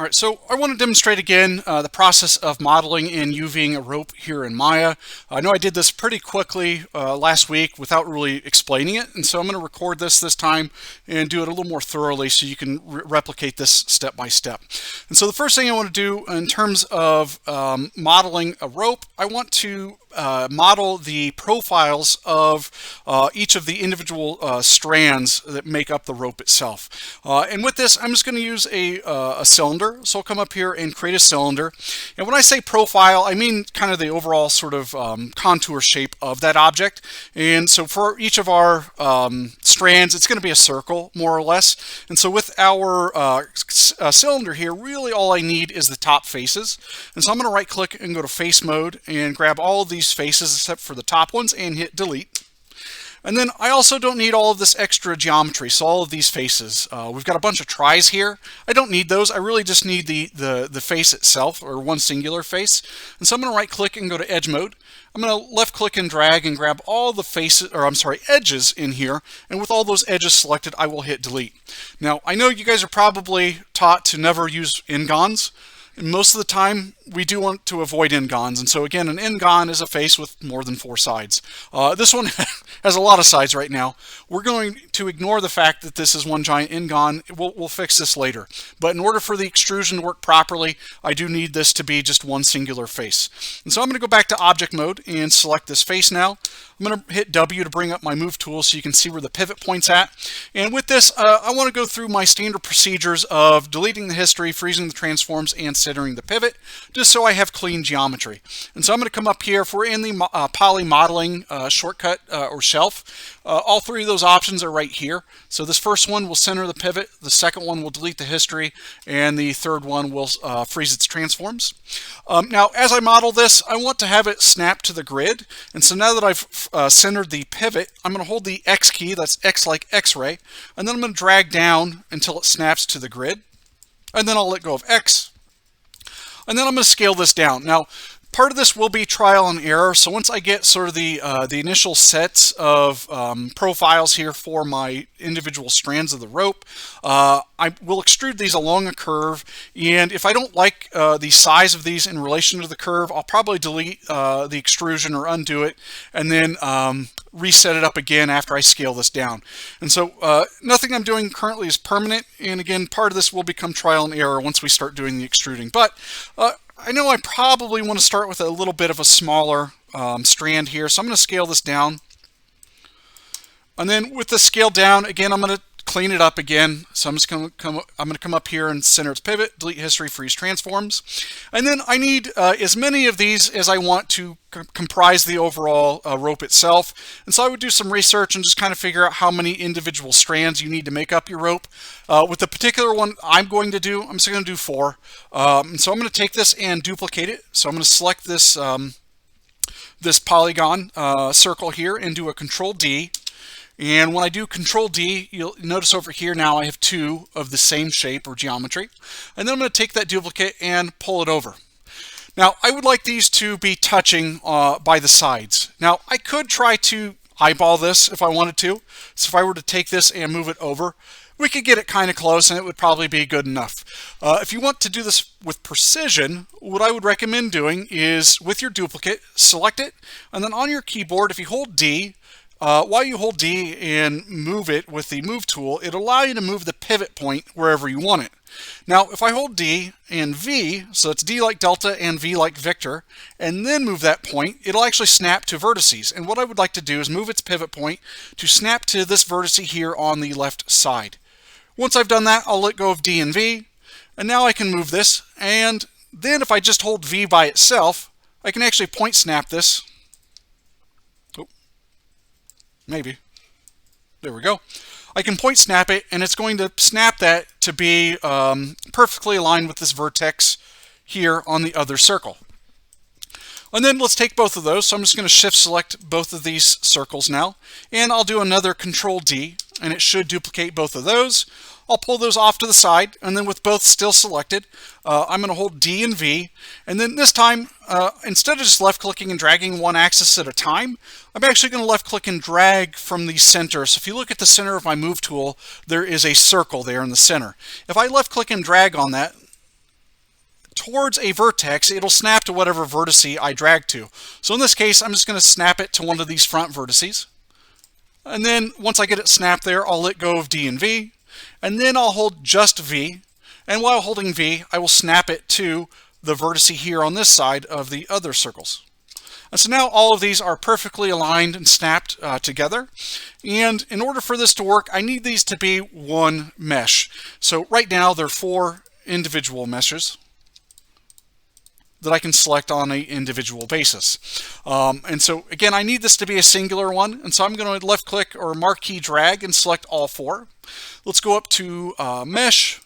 All right, so I want to demonstrate again the process of modeling and UVing a rope here in Maya. I know I did this pretty quickly last week without really explaining it, and so I'm going to record this time and do it a little more thoroughly so you can replicate this step by step. And so the first thing I want to do in terms of modeling a rope, I want to model the profiles of each of the individual strands that make up the rope itself. And with this, I'm just going to use a cylinder. So I'll come up here and create a cylinder. And when I say profile, I mean kind of the overall sort of contour shape of that object. And so for each of our strands, it's going to be a circle, more or less. And so with our cylinder here, really all I need is the top faces. And so I'm going to right click and go to face mode and grab all of these faces except for the top ones and hit delete. And then I also don't need all of this extra geometry, so all of these faces. We've got a bunch of tries here. I don't need those. I really just need the face itself, or one singular face. And so I'm going to right click and go to edge mode. I'm going to left click and drag and grab all the faces, or I'm sorry, edges in here. And with all those edges selected, I will hit delete. Now, I know you guys are probably taught to never use n-gons. And most of the time, we do want to avoid n-gons. And so again, an n-gon is a face with more than 4 sides. This one has a lot of sides right now. We're going to ignore the fact that this is one giant n-gon. We'll fix this later. But in order for the extrusion to work properly, I do need this to be just one singular face. And so I'm going to go back to object mode and select this face now. I'm going to hit W to bring up my move tool so you can see where the pivot point's at. And with this, I want to go through my standard procedures of deleting the history, freezing the transforms, and centering the pivot, just so I have clean geometry. And so I'm going to come up here. If we're in the poly modeling shortcut or shelf, all 3 of those options are right here. So this first one will center the pivot, the second one will delete the history, and the third one will freeze its transforms. Now, as I model this, I want to have it snap to the grid. And so now that I've centered the pivot, I'm going to hold the X key, that's X like X-ray, and then I'm going to drag down until it snaps to the grid. And then I'll let go of X. And then I'm going to scale this down. Now, part of this will be trial and error. So once I get sort of the initial sets of profiles here for my individual strands of the rope, I will extrude these along a curve. And if I don't like the size of these in relation to the curve, I'll probably delete the extrusion or undo it, and then reset it up again after I scale this down. And so nothing I'm doing currently is permanent. And again, part of this will become trial and error once we start doing the extruding. But I know I probably want to start with a little bit of a smaller strand here, so I'm going to scale this down. And then with the scale down, again, I'm going to clean it up again. So I'm just going to come up here and center its pivot, delete history, freeze transforms. And then I need as many of these as I want to comprise the overall rope itself. And so I would do some research and just kind of figure out how many individual strands you need to make up your rope. With the particular one I'm going to do, I'm just going to do 4. And so I'm going to take this and duplicate it. So I'm going to select this this polygon circle here and do a Control D. And when I do Control D, you'll notice over here now I have 2 of the same shape or geometry. And then I'm going to take that duplicate and pull it over. Now, I would like these to be touching by the sides. Now, I could try to eyeball this if I wanted to. So if I were to take this and move it over, we could get it kind of close and it would probably be good enough. If you want to do this with precision, what I would recommend doing is with your duplicate, select it, and then on your keyboard, if you hold D, while you hold D and move it with the move tool, it'll allow you to move the pivot point wherever you want it. Now, if I hold D and V, so it's D like Delta and V like Victor, and then move that point, it'll actually snap to vertices. And what I would like to do is move its pivot point to snap to this vertex here on the left side. Once I've done that, I'll let go of D and V, and now I can move this. And then if I just hold V by itself, I can actually point snap this. Maybe. There we go. I can point snap it, and it's going to snap that to be perfectly aligned with this vertex here on the other circle. And then let's take both of those. So I'm just going to shift select both of these circles now, and I'll do another Control D, and it should duplicate both of those. I'll pull those off to the side, and then with both still selected, I'm going to hold D and V, and then this time, instead of just left-clicking and dragging one axis at a time, I'm actually going to left-click and drag from the center. So if you look at the center of my move tool, there is a circle there in the center. If I left-click and drag on that, towards a vertex, it'll snap to whatever vertice I drag to. So in this case, I'm just going to snap it to one of these front vertices. And then once I get it snapped there, I'll let go of D and V, and then I'll hold just V. And while holding V, I will snap it to the vertice here on this side of the other circles. And so now all of these are perfectly aligned and snapped together. And in order for this to work, I need these to be one mesh. So right now, there are 4 individual meshes that I can select on an individual basis. And so again, I need this to be a singular one. And so I'm going to left click or marquee drag and select all 4. Let's go up to mesh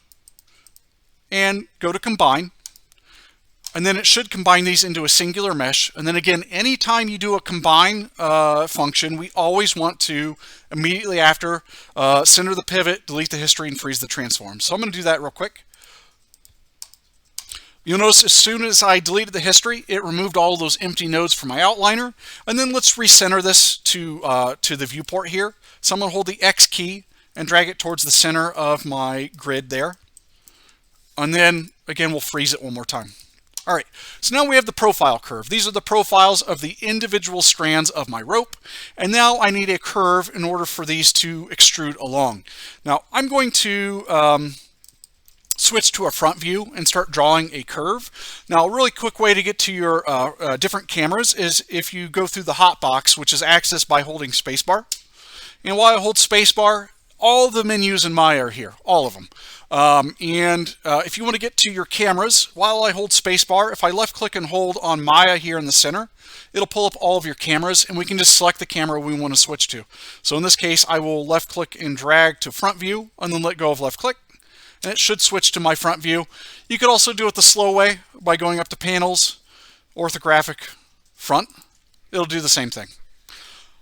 and go to combine. And then it should combine these into a singular mesh. And then again, anytime you do a combine function, we always want to immediately after center the pivot, delete the history, and freeze the transform. So I'm going to do that real quick. You'll notice as soon as I deleted the history, it removed all of those empty nodes from my outliner. And then let's recenter this to the viewport here. So I'm going to hold the X key and drag it towards the center of my grid there. And then again, we'll freeze it one more time. All right, so now we have the profile curve. These are the profiles of the individual strands of my rope. And now I need a curve in order for these to extrude along. Now I'm going to switch to a front view and start drawing a curve. Now a really quick way to get to your different cameras is if you go through the hotbox, which is accessed by holding spacebar. And while I hold spacebar, all the menus in Maya are here, all of them. If you want to get to your cameras, while I hold spacebar, if I left click and hold on Maya here in the center, it'll pull up all of your cameras and we can just select the camera we want to switch to. So in this case, I will left click and drag to front view and then let go of left click. And it should switch to my front view. You could also do it the slow way by going up to panels, orthographic, front. It'll do the same thing.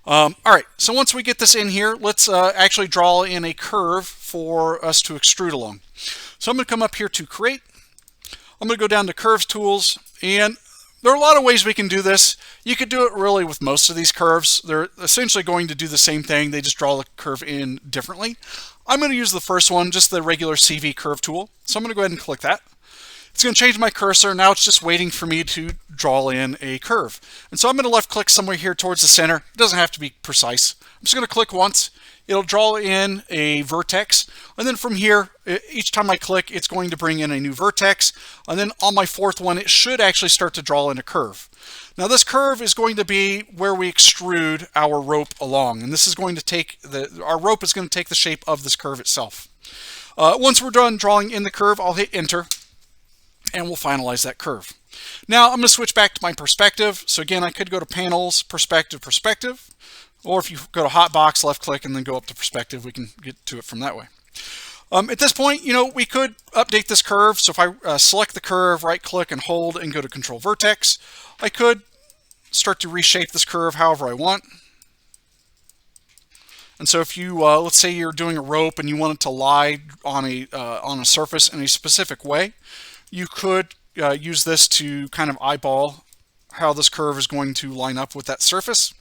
All right, so once we get this in here, let's actually draw in a curve for us to extrude along. So I'm going to come up here to create. I'm going to go down to curves tools, and there are a lot of ways we can do this. You could do it really with most of these curves. They're essentially going to do the same thing. They just draw the curve in differently. I'm going to use the first one, just the regular CV curve tool. So I'm going to go ahead and click that. It's going to change my cursor. Now it's just waiting for me to draw in a curve. And so I'm going to left click somewhere here towards the center. It doesn't have to be precise. I'm just going to click once. It'll draw in a vertex. And then from here, each time I click, it's going to bring in a new vertex. And then on my 4th one, it should actually start to draw in a curve. Now this curve is going to be where we extrude our rope along. And this is going to take our rope is going to take the shape of this curve itself. Once we're done drawing in the curve, I'll hit enter. And we'll finalize that curve. Now I'm going to switch back to my perspective. So again, I could go to panels, perspective, perspective. Or if you go to hotbox, left click, and then go up to perspective, we can get to it from that way. At this point, we could update this curve. So if I select the curve, right click and hold and go to control vertex, I could start to reshape this curve however I want. And so if you, let's say you're doing a rope and you want it to lie on a surface in a specific way, you could use this to kind of eyeball how this curve is going to line up with that surface.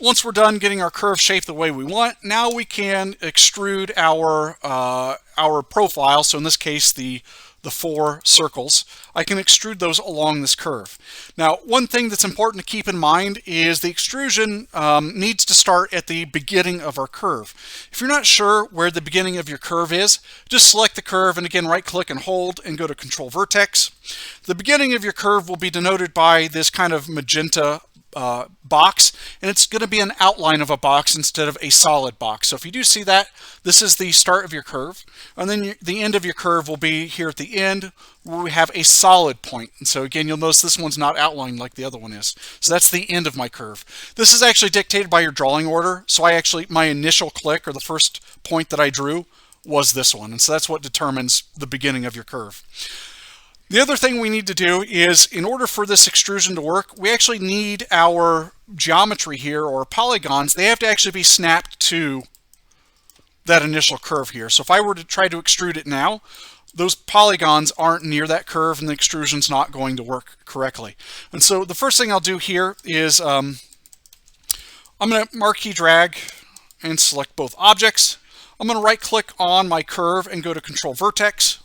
Once we're done getting our curve shaped the way we want, now we can extrude our profile. So in this case, the 4 circles, I can extrude those along this curve. Now, one thing that's important to keep in mind is the extrusion needs to start at the beginning of our curve. If you're not sure where the beginning of your curve is, just select the curve and again, right click and hold and go to control vertex. The beginning of your curve will be denoted by this kind of magenta box, and it's going to be an outline of a box instead of a solid box. So if you do see that, this is the start of your curve, and then the end of your curve will be here at the end where we have a solid point. And so again, you'll notice this one's not outlined like the other one is. So that's the end of my curve. This is actually dictated by your drawing order. So my initial click or the first point that I drew was this one. And so that's what determines the beginning of your curve. The other thing we need to do is, in order for this extrusion to work, we actually need our geometry here, or polygons, they have to actually be snapped to that initial curve here. So if I were to try to extrude it now, those polygons aren't near that curve and the extrusion's not going to work correctly. And so the first thing I'll do here is I'm going to marquee drag and select both objects. I'm going to right click on my curve and go to Control Vertex.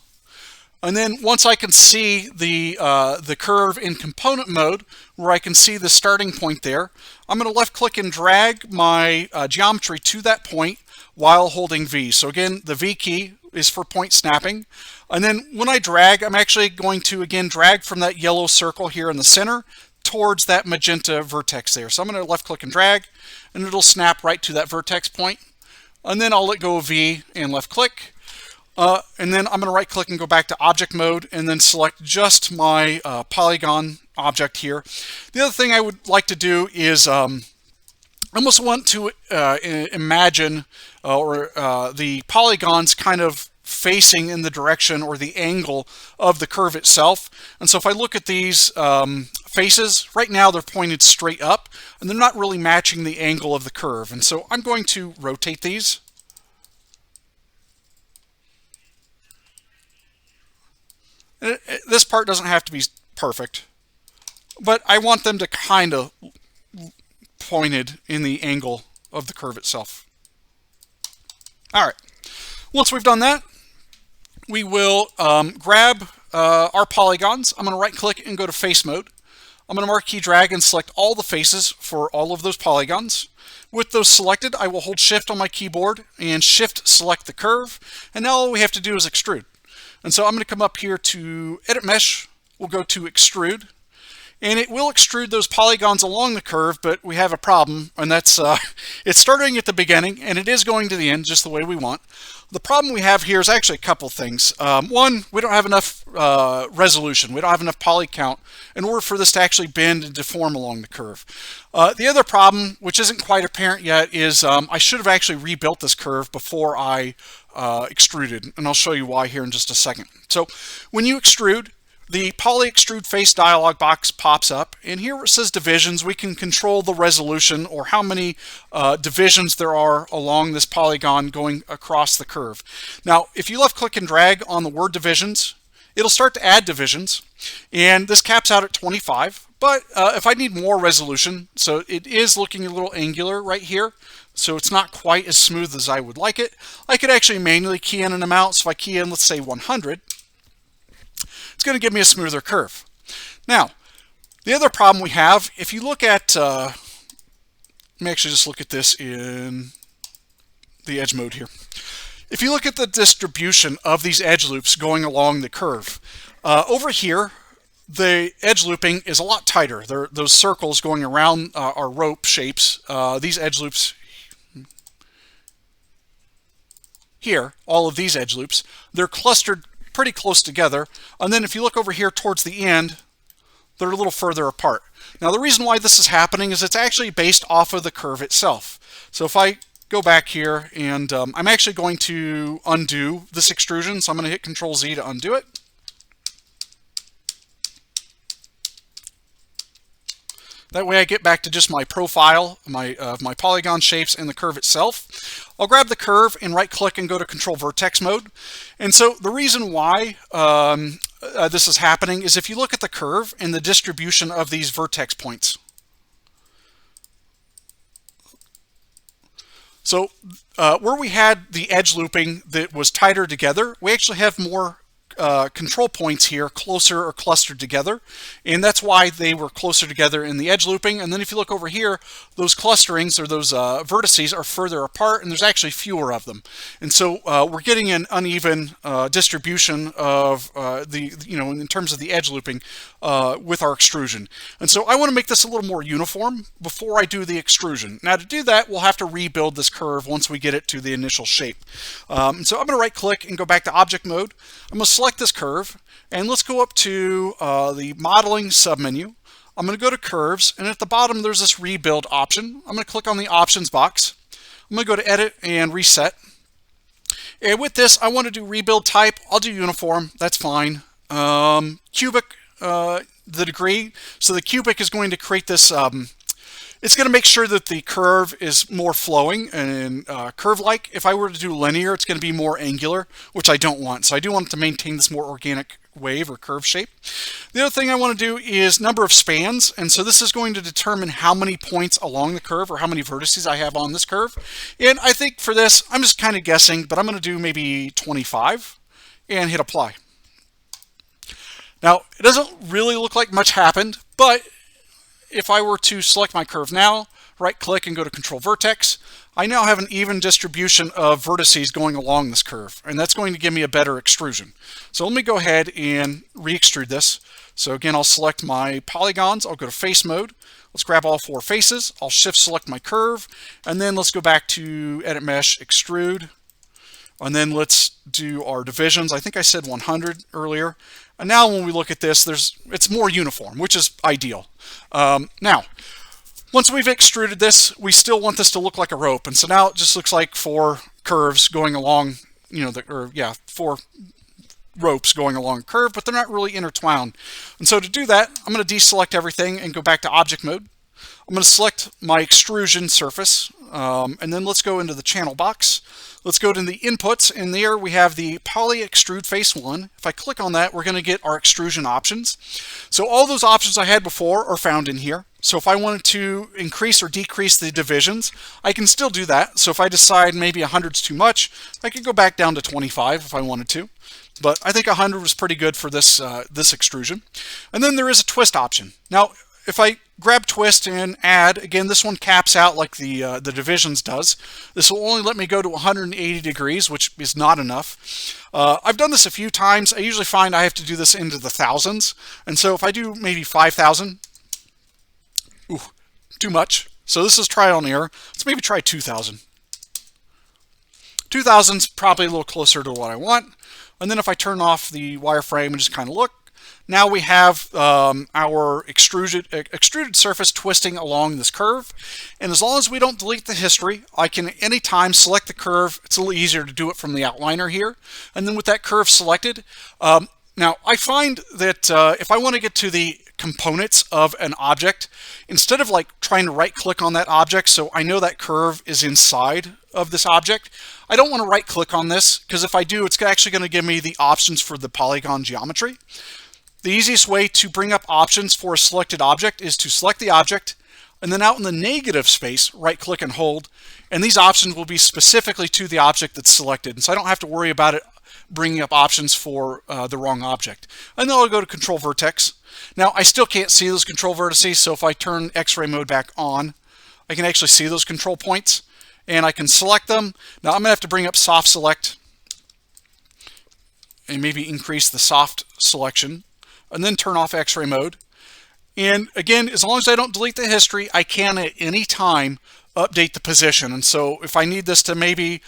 And then once I can see the curve in component mode, where I can see the starting point there, I'm going to left click and drag my geometry to that point while holding V. So again, the V key is for point snapping. And then when I drag, I'm actually going to again drag from that yellow circle here in the center towards that magenta vertex there. So I'm going to left click and drag, and it'll snap right to that vertex point. And then I'll let go of V and left click. And then I'm going to right click and go back to object mode and then select just my polygon object here. The other thing I would like to do is I almost want to imagine the polygons kind of facing in the direction or the angle of the curve itself. And so if I look at these faces, right now they're pointed straight up and they're not really matching the angle of the curve. And so I'm going to rotate these. This part doesn't have to be perfect, but I want them to kind of pointed in the angle of the curve itself. All right, once we've done that, we will grab our polygons. I'm going to right click and go to face mode. I'm going to marquee drag and select all the faces for all of those polygons. With those selected, I will hold shift on my keyboard and shift select the curve. And now all we have to do is extrude. And so I'm going to come up here to Edit Mesh. We'll go to Extrude. And it will extrude those polygons along the curve, but we have a problem, and that's it's starting at the beginning, and it is going to the end just the way we want. The problem we have here is actually a couple things. One, we don't have enough resolution. We don't have enough poly count in order for this to actually bend and deform along the curve. The other problem, which isn't quite apparent yet, is I should have actually rebuilt this curve before I extruded, and I'll show you why here in just a second. So when you extrude, the Poly Extrude Face dialog box pops up, and here it says divisions. We can control the resolution or how many divisions there are along this polygon going across the curve. Now, if you left click and drag on the word divisions, it'll start to add divisions, and this caps out at 25. But if I need more resolution, so it is looking a little angular right here, so it's not quite as smooth as I would like it, I could actually manually key in an amount. So if I key in, let's say 100, it's going to give me a smoother curve. Now, the other problem we have, if you look at, let me actually just look at this in the edge mode here. If you look at the distribution of these edge loops going along the curve, over here, the edge looping is a lot tighter. Those circles going around our rope shapes, these edge loops here, all of these edge loops, they're clustered pretty close together. And then if you look over here towards the end, they're a little further apart. Now the reason why this is happening is it's actually based off of the curve itself. So if I go back here and I'm actually going to undo this extrusion, so I'm going to hit Control Z to undo it. That way I get back to just my profile, my polygon shapes and the curve itself. I'll grab the curve and right click and go to Control Vertex mode. And so the reason why this is happening is if you look at the curve and the distribution of these vertex points. So where we had the edge looping that was tighter together, we actually have more control points here closer or clustered together, and that's why they were closer together in the edge looping. And then if you look over here, those clusterings or those vertices are further apart, and there's actually fewer of them. And so we're getting an uneven distribution of in terms of the edge looping with our extrusion. And so I want to make this a little more uniform before I do the extrusion. Now to do that, we'll have to rebuild this curve once we get it to the initial shape. And so I'm going to right click and go back to object mode. I'm going to select this curve, and let's go up to the modeling submenu. I'm going to go to curves, and at the bottom there's this rebuild option. I'm going to click on the options box. I'm going to go to edit and reset. And with this, I want to do rebuild type. I'll do uniform. That's fine. Cubic, the degree. So the cubic is going to create this. It's going to make sure that the curve is more flowing and curve-like. If I were to do linear, it's going to be more angular, which I don't want. So I do want to maintain this more organic wave or curve shape. The other thing I want to do is number of spans, and so this is going to determine how many points along the curve or how many vertices I have on this curve. And I think for this, I'm just kind of guessing, but I'm going to do maybe 25 and hit apply. Now, it doesn't really look like much happened, but if I were to select my curve now, right click and go to control vertex, I now have an even distribution of vertices going along this curve, and that's going to give me a better extrusion. So let me go ahead and re-extrude this. So again, I'll select my polygons, I'll go to face mode, let's grab all 4 faces, I'll shift select my curve, and then let's go back to edit mesh, extrude, and then let's do our divisions. I think I said 100 earlier. And now when we look at this, it's more uniform, which is ideal. Now, once we've extruded this, we still want this to look like a rope. And so now it just looks like 4 curves going along, 4 ropes going along a curve, but they're not really intertwined. And so to do that, I'm going to deselect everything and go back to object mode. I'm going to select my extrusion surface, and then let's go into the channel box. Let's go to the inputs, and there we have the poly extrude face 1. If I click on that, we're going to get our extrusion options. So all those options I had before are found in here. So if I wanted to increase or decrease the divisions, I can still do that. So if I decide maybe 100 is too much, I could go back down to 25 if I wanted to. But I think 100 was pretty good for this, this extrusion. And then there is a twist option. Now, if I grab twist and add, again, this one caps out like the divisions does. This will only let me go to 180 degrees, which is not enough. I've done this a few times. I usually find I have to do this into the thousands. And so if I do maybe 5,000, ooh, too much. So this is trial and error. Let's maybe try 2,000. 2,000 is probably a little closer to what I want. And then if I turn off the wireframe and just kind of look, now we have our extruded surface twisting along this curve. And as long as we don't delete the history, I can anytime select the curve. It's a little easier to do it from the outliner here. And then with that curve selected, now I find that if I want to get to the components of an object, instead of like trying to right click on that object so I know that curve is inside of this object, I don't want to right click on this, because if I do, it's actually going to give me the options for the polygon geometry. The easiest way to bring up options for a selected object is to select the object, and then out in the negative space, right click and hold, and these options will be specifically to the object that's selected. And so I don't have to worry about it bringing up options for the wrong object. And then I'll go to control vertex. Now I still can't see those control vertices, so if I turn X-ray mode back on, I can actually see those control points, and I can select them. Now I'm going to have to bring up soft select and maybe increase the soft selection, and then turn off X-ray mode. And again, as long as I don't delete the history, I can at any time update the position. And so if I need this to maybe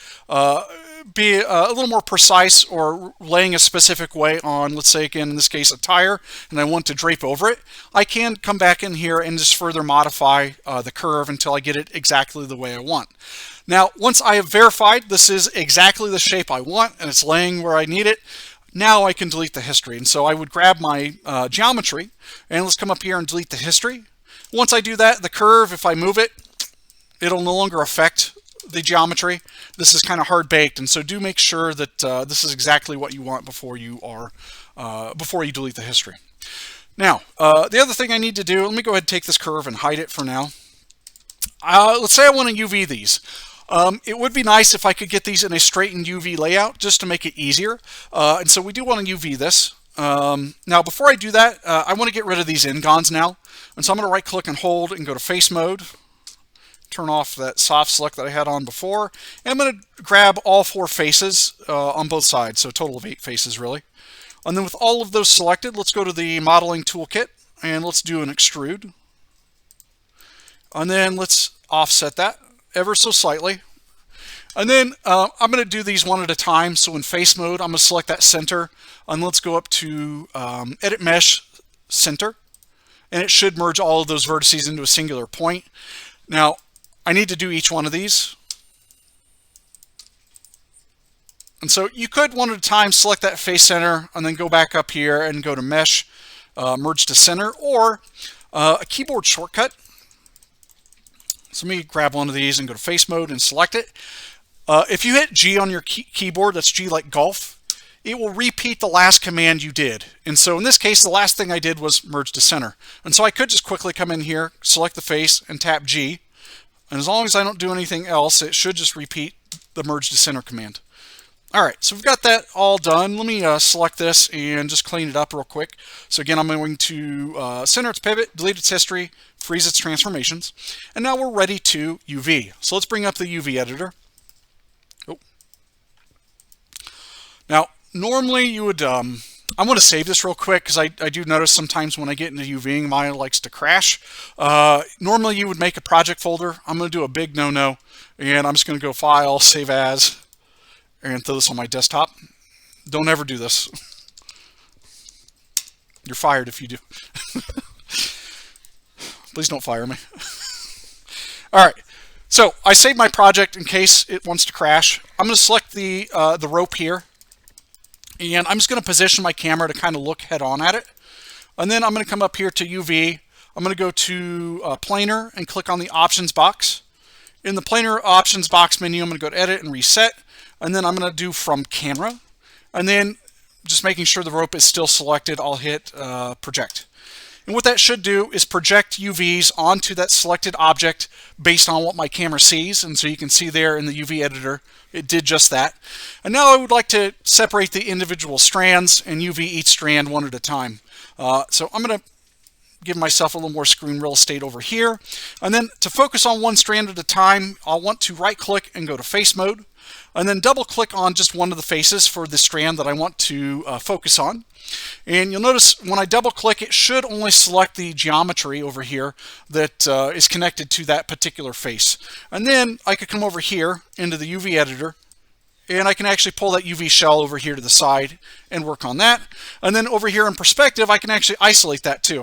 be a little more precise, or laying a specific way on, let's say again in this case a tire, and I want to drape over it, I can come back in here and just further modify the curve until I get it exactly the way I want. Now once I have verified this is exactly the shape I want and it's laying where I need it, now I can delete the history. And so I would grab my geometry, and let's come up here and delete the history. Once I do that, the curve, if I move it, it'll no longer affect the geometry. This is kind of hard baked, and so do make sure that this is exactly what you want before you delete the history. Now, the other thing I need to do, let me go ahead and take this curve and hide it for now. Let's say I want to UV these. It would be nice if I could get these in a straightened UV layout just to make it easier. And so we do want to UV this. Now before I do that, I want to get rid of these ingons now. And so I'm going to right click and hold and go to face mode. Turn off that soft select that I had on before. And I'm going to grab all 4 faces on both sides. So a total of 8 faces really. And then with all of those selected, let's go to the modeling toolkit and let's do an extrude. And then let's offset that ever so slightly. And then I'm going to do these one at a time. So in face mode, I'm going to select that center, and let's go up to edit mesh center, and it should merge all of those vertices into a singular point. Now I need to do each one of these. And so you could one at a time select that face center and then go back up here and go to mesh, merge to center, or a keyboard shortcut. So let me grab one of these and go to face mode and select it. If you hit G on your keyboard, that's G like golf, it will repeat the last command you did. And so in this case, the last thing I did was merge to center. And so I could just quickly come in here, select the face, and tap G. And as long as I don't do anything else, it should just repeat the merge to center command. All right, so we've got that all done. Let me select this and just clean it up real quick. So again, I'm going to center its pivot, delete its history, freeze its transformations. And now we're ready to UV. So let's bring up the UV editor. Oh. Now, normally you would, I'm going to save this real quick because I do notice sometimes when I get into UVing, Maya likes to crash. Normally you would make a project folder. I'm going to do a big no-no, and I'm just going to go File, Save As, and throw this on my desktop. Don't ever do this. You're fired if you do. Please don't fire me. All right. So I saved my project in case it wants to crash. I'm going to select the rope here, and I'm just going to position my camera to kind of look head on at it. And then I'm going to come up here to UV. I'm going to go to planar and click on the options box. In the planar options box menu, I'm going to go to edit and reset. And then I'm going to do from camera. And then just making sure the rope is still selected, I'll hit project. And what that should do is project UVs onto that selected object based on what my camera sees. And so you can see there in the UV editor, it did just that. And now I would like to separate the individual strands and UV each strand one at a time. So I'm going to give myself a little more screen real estate over here. And then to focus on one strand at a time, I'll want to right click and go to face mode. And then double click on just one of the faces for the strand that I want to focus on. And you'll notice when I double click, it should only select the geometry over here that is connected to that particular face. And then I could come over here into the UV editor, and I can actually pull that UV shell over here to the side and work on that. And then over here in perspective, I can actually isolate that too.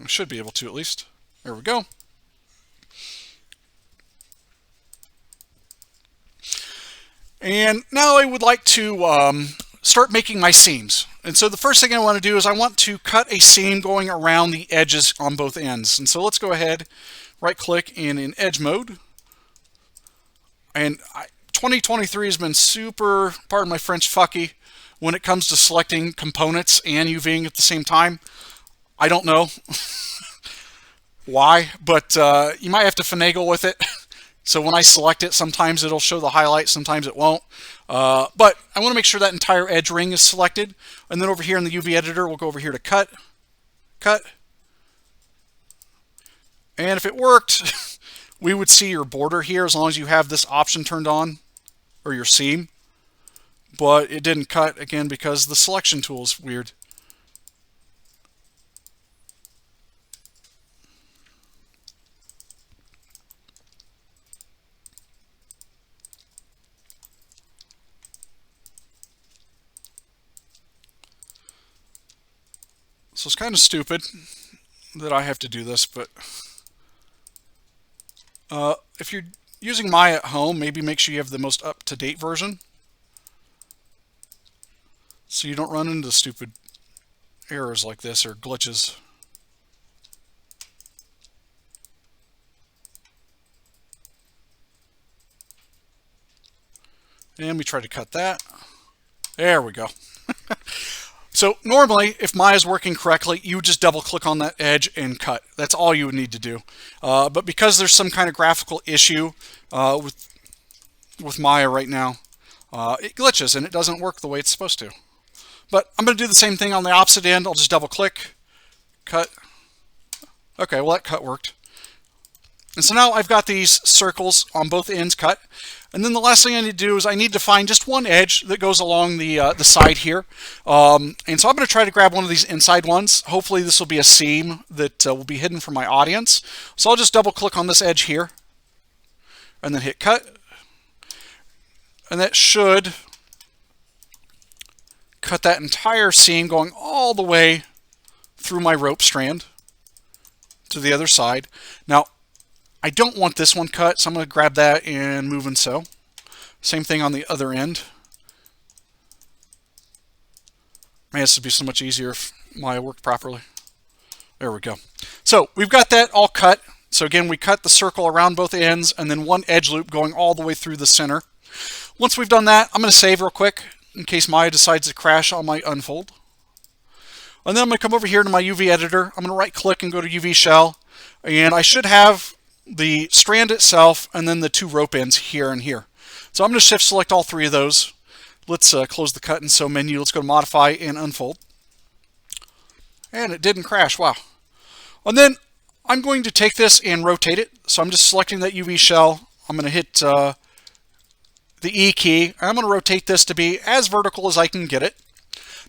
I should be able to at least. There we go. And now I would like to start making my seams. And so the first thing I want to do is I want to cut a seam going around the edges on both ends. And so let's go ahead, right click and in edge mode. And 2023 has been super, pardon my French, fucky when it comes to selecting components and UVing at the same time. I don't know why, but you might have to finagle with it. So when I select it, sometimes it'll show the highlight, sometimes it won't. But I want to make sure that entire edge ring is selected. And then over here in the UV editor, we'll go over here to cut, cut. And if it worked, we would see your border here as long as you have this option turned on, or your seam. But it didn't cut, again, because the selection tool is weird. So it's kind of stupid that I have to do this, but if you're using Maya at home, maybe make sure you have the most up-to-date version so you don't run into stupid errors like this or glitches. And we try to cut that. There we go. So normally, if Maya's working correctly, you would just double click on that edge and cut. That's all you would need to do. But because there's some kind of graphical issue with Maya right now, it glitches and it doesn't work the way it's supposed to. But I'm going to do the same thing on the opposite end. I'll just double click, cut. Okay, well that cut worked. And so now I've got these circles on both ends cut. And then the last thing I need to do is I need to find just one edge that goes along the side here. And so I'm going to try to grab one of these inside ones. Hopefully this will be a seam that will be hidden from my audience. So I'll just double click on this edge here and then hit cut. And that should cut that entire seam going all the way through my rope strand to the other side. Now, I don't want this one cut, so I'm going to grab that and move and sew. Same thing on the other end. Man, this would be so much easier if Maya worked properly. There we go. So we've got that all cut. So again, we cut the circle around both ends and then one edge loop going all the way through the center. Once we've done that, I'm going to save real quick. in case Maya decides to crash on my unfold. And then I'm going to come over here to my UV editor. I'm going to right click and go to UV shell. And I should have the strand itself and then the two rope ends here and here. So I'm going to shift select all three of those. Let's close the cut and sew menu. Let's go to modify and unfold. And it didn't crash. Wow. And then I'm going to take this and rotate it. So I'm just selecting that UV shell. I'm going to hit the E key. And I'm going to rotate this to be as vertical as I can get it.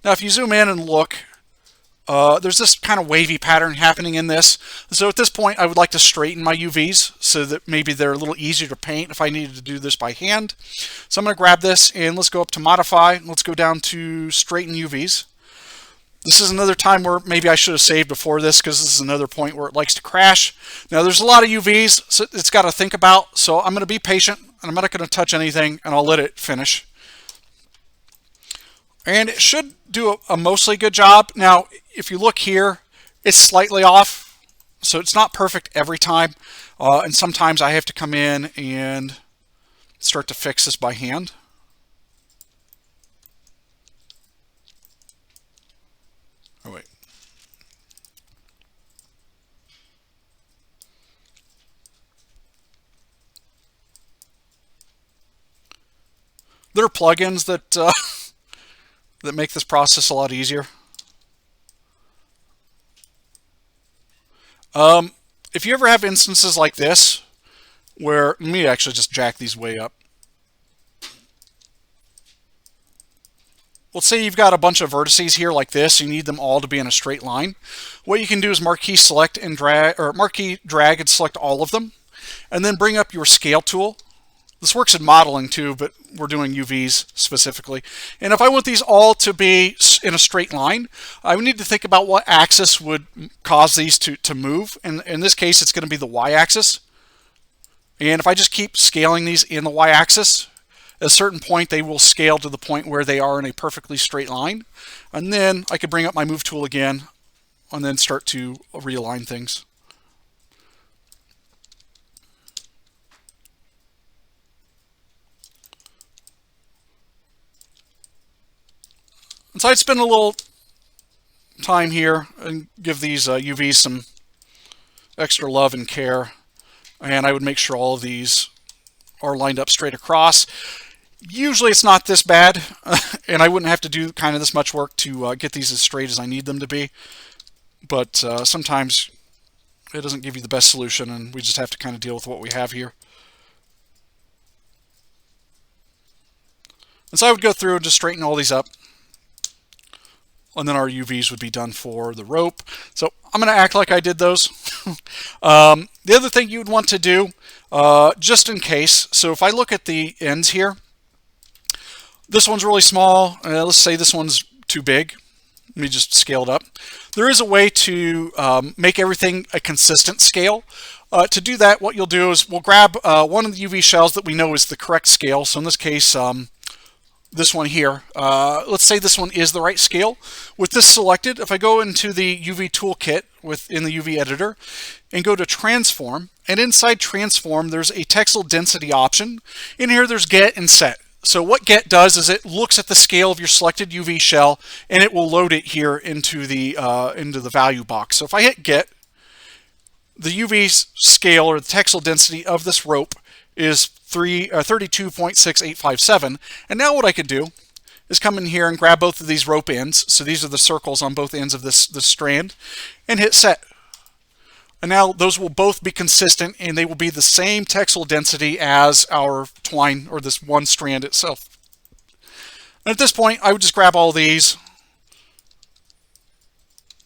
Now if you zoom in and look, there's this kind of wavy pattern happening in this. So at this point, I would like to straighten my UVs so that maybe they're a little easier to paint if I needed to do this by hand. So I'm going to grab this and let's go up to modify. Let's go down to straighten UVs. This is another time where maybe I should have saved before this because this is another point where it likes to crash. Now there's a lot of UVs so it's got to think about. So I'm going to be patient and I'm not going to touch anything and I'll let it finish. And it should do a mostly good job. Now, if you look here, it's slightly off. So it's not perfect every time. And sometimes I have to come in and start to fix this by hand. Oh, wait. There are plugins that that make this process a lot easier. If you ever have instances like this, where, let me actually just jack these way up. Let's say you've got a bunch of vertices here like this, you need them all to be in a straight line. What you can do is marquee select and drag, or marquee drag and select all of them, and then bring up your scale tool. This works in modeling too, but we're doing UVs specifically. And if I want these all to be in a straight line, I would need to think about what axis would cause these to move. And in this case, it's going to be the y-axis. And if I just keep scaling these in the y-axis, at a certain point, they will scale to the point where they are in a perfectly straight line. And then I could bring up my move tool again and then start to realign things. And so I'd spend a little time here and give these UVs some extra love and care. And I would make sure all of these are lined up straight across. Usually it's not this bad, and I wouldn't have to do kind of this much work to get these as straight as I need them to be. But sometimes it doesn't give you the best solution, and we just have to kind of deal with what we have here. And so I would go through and just straighten all these up. And then our UVs would be done for the rope. So I'm going to act like I did those. The other thing you would want to do, just in case, so if I look at the ends here, this one's really small. Let's say this one's too big. Let me just scale it up. There is a way to make everything a consistent scale. To do that, what you'll do is we'll grab one of the UV shells that we know is the correct scale. So in this case, this one here, let's say this one is the right scale. With this selected, if I go into the UV toolkit within the UV editor and go to transform, and inside transform there's a textile density option. In here there's get and set. So what get does is it looks at the scale of your selected UV shell and it will load it here into the value box. So if I hit get, the UV scale or the textile density of this rope is 32.6857. And now what I could do is come in here and grab both of these rope ends. So these are the circles on both ends of this strand, and hit set. And now those will both be consistent and they will be the same textile density as our twine or this one strand itself. And at this point, I would just grab all these,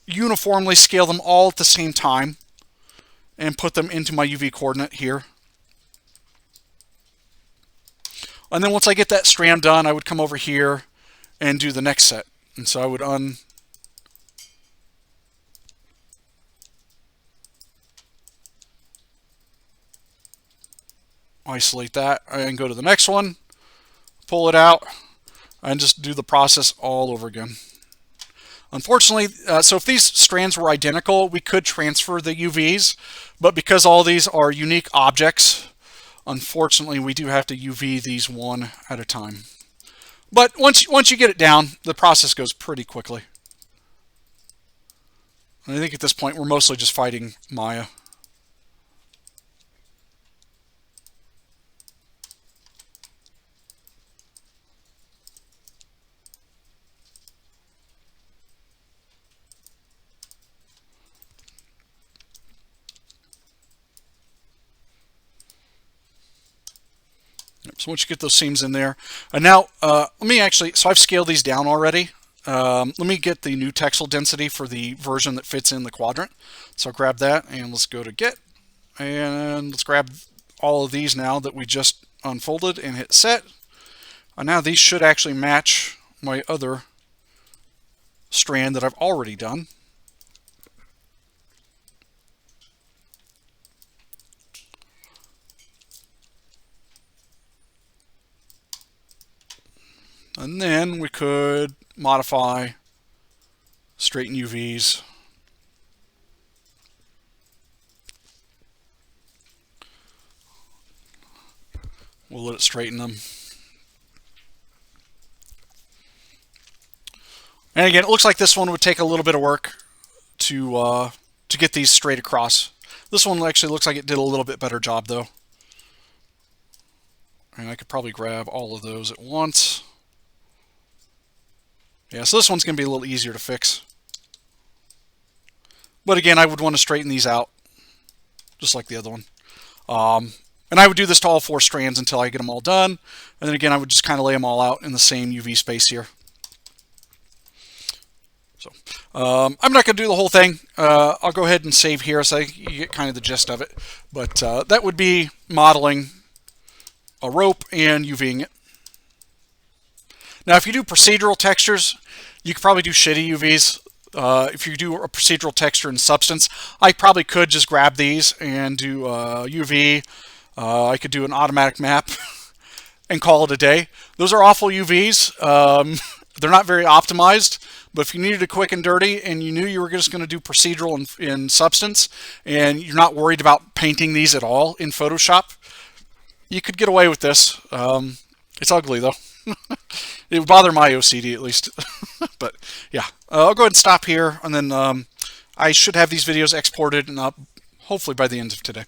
uniformly scale them all at the same time, and put them into my UV coordinate here. And then once I get that strand done, I would come over here and do the next set. And so I would isolate that and go to the next one, pull it out, and just do the process all over again. Unfortunately, so if these strands were identical, we could transfer the UVs, but because all these are unique objects, unfortunately, we do have to UV these one at a time. But once you get it down, the process goes pretty quickly. And I think at this point we're mostly just fighting Maya. So once you get those seams in there, and now let me actually, so I've scaled these down already. Let me get the new textile density for the version that fits in the quadrant. So I'll grab that and let's go to get, and let's grab all of these now that we just unfolded and hit set. And now these should actually match my other strand that I've already done. And then we could modify, straighten UVs. We'll let it straighten them. And again, it looks like this one would take a little bit of work to get these straight across. This one actually looks like it did a little bit better job though. And I could probably grab all of those at once. Yeah, so this one's going to be a little easier to fix. But again, I would want to straighten these out, just like the other one. And I would do this to all 4 strands until I get them all done. And then again, I would just kind of lay them all out in the same UV space here. So I'm not going to do the whole thing. I'll go ahead and save here so you get kind of the gist of it. But that would be modeling a rope and UVing it. Now, if you do procedural textures, you could probably do shitty UVs. If you do a procedural texture in Substance, I probably could just grab these and do UV. I could do an automatic map and call it a day. Those are awful UVs. They're not very optimized, but if you needed it quick and dirty and you knew you were just going to do procedural in Substance and you're not worried about painting these at all in Photoshop, you could get away with this. It's ugly though. It would bother my OCD at least. But yeah, I'll go ahead and stop here, and then I should have these videos exported and up hopefully by the end of today.